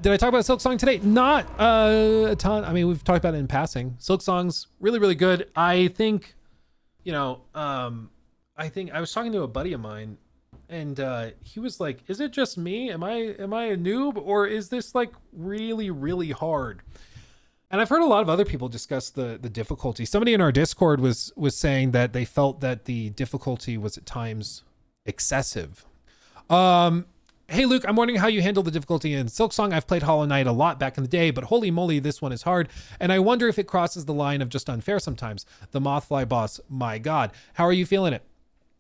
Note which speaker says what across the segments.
Speaker 1: Did I talk about Silksong today? Not a ton. I mean, we've talked about it in passing. Silksong's really, really good. I think, I think I was talking to a buddy of mine, and he was like, "Is it just me? Am I a noob, or is this like really, really hard?" And I've heard a lot of other people discuss the difficulty. Somebody in our Discord was saying that they felt that the difficulty was at times excessive. Hey Luke, I'm wondering how you handle the difficulty in Silksong. I've played Hollow Knight a lot back in the day, but holy moly, this one is hard. And I wonder if it crosses the line of just unfair sometimes. The Mothfly boss, my God. How are you feeling it?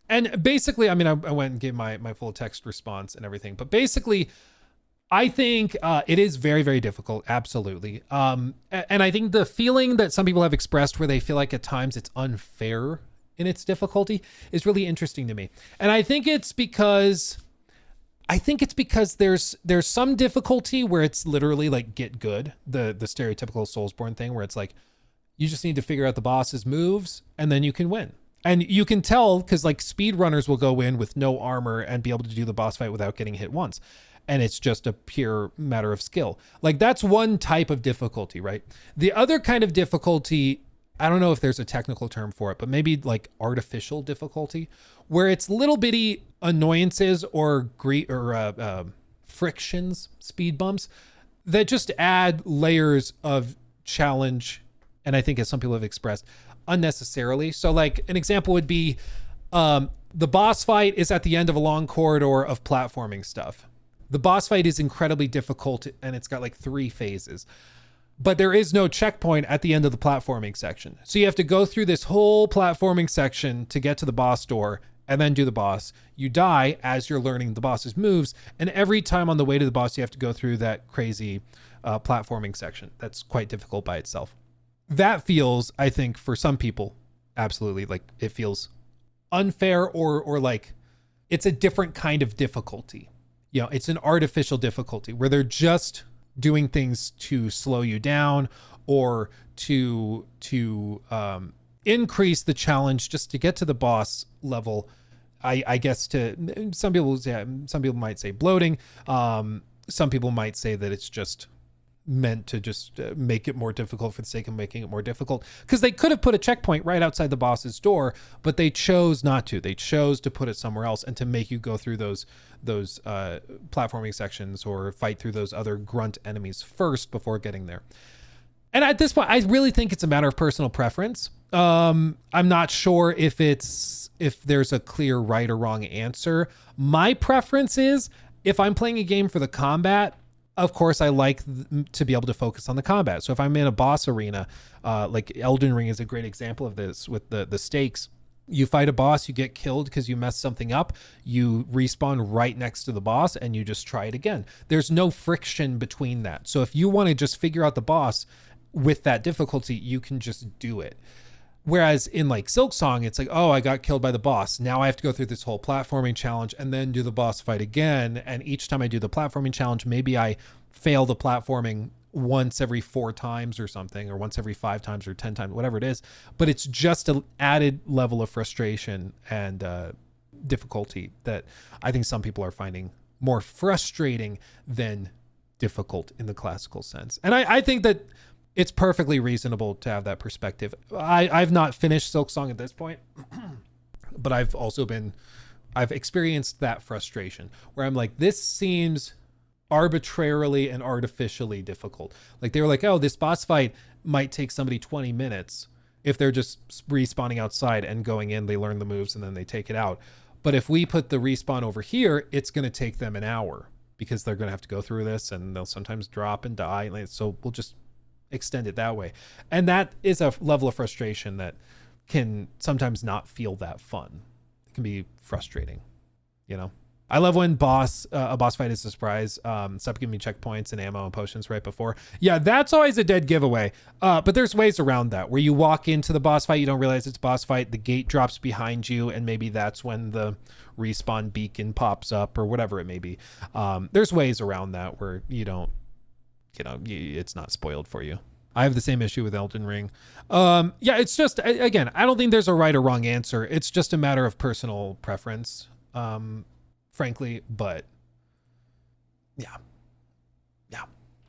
Speaker 1: And basically, I mean, I went and gave my full text response and everything, but basically, I think it is very, very difficult. Absolutely. And I think the feeling that some people have expressed where they feel like at times it's unfair in its difficulty is really interesting to me. And I think it's because there's some difficulty where it's literally like get good, the stereotypical Soulsborne thing where it's like you just need to figure out the boss's moves and then you can win. And you can tell because like speedrunners will go in with no armor and be able to do the boss fight without getting hit once. And it's just a pure matter of skill. Like that's one type of difficulty, right? The other kind of difficulty, I don't know if there's a technical term for it, but maybe like artificial difficulty, where it's little bitty annoyances or frictions, speed bumps that just add layers of challenge. And I think as some people have expressed, unnecessarily. So like an example would be the boss fight is at the end of a long corridor of platforming stuff. The boss fight is incredibly difficult and it's got like 3 phases. But there is no checkpoint at the end of the platforming section. So you have to go through this whole platforming section to get to the boss door and then do the boss. You die as you're learning the boss's moves. And every time on the way to the boss, you have to go through that crazy platforming section. That's quite difficult by itself. That feels, I think, for some people, absolutely like it feels unfair or like it's a different kind of difficulty. You know, it's an artificial difficulty where they're just doing things to slow you down or to increase the challenge just to get to the boss level. I guess to some people might say bloating. Some people might say that it's just meant to just make it more difficult for the sake of making it more difficult, because they could have put a checkpoint right outside the boss's door, but they chose not to. They chose to put it somewhere else and to make you go through those platforming sections or fight through those other grunt enemies first before getting there. And at this point, I really think it's a matter of personal preference. I'm not sure if there's a clear right or wrong answer. My preference is if I'm playing a game for the combat, of course, I like to be able to focus on the combat. So if I'm in a boss arena, like Elden Ring is a great example of this with the stakes. You fight a boss, you get killed because you messed something up. You respawn right next to the boss and you just try it again. There's no friction between that. So if you want to just figure out the boss with that difficulty, you can just do it. Whereas in like Silksong, it's like, oh, I got killed by the boss. Now I have to go through this whole platforming challenge and then do the boss fight again. And each time I do the platforming challenge, maybe I fail the platforming once every 4 times or something, or once every 5 times or 10 times, whatever it is. But it's just an added level of frustration and difficulty that I think some people are finding more frustrating than difficult in the classical sense. And I think that it's perfectly reasonable to have that perspective. I've not finished Silksong at this point, but I've experienced that frustration where I'm like, this seems arbitrarily and artificially difficult. Like they were like, oh, this boss fight might take somebody 20 minutes if they're just respawning outside and going in, they learn the moves and then they take it out. But if we put the respawn over here, it's going to take them an hour because they're going to have to go through this and they'll sometimes drop and die. So we'll just extend it that way. And that is a level of frustration that can sometimes not feel that fun. It can be frustrating, you know? I love when a boss fight is a surprise. Stop giving me checkpoints and ammo and potions right before. Yeah, that's always a dead giveaway. But there's ways around that where you walk into the boss fight, you don't realize it's a boss fight, the gate drops behind you, and maybe that's when the respawn beacon pops up or whatever it may be. There's ways around that where you don't, it's not spoiled for you. I have the same issue with Elden Ring. Yeah, it's just, again, I don't think there's a right or wrong answer. It's just a matter of personal preference, frankly. But yeah,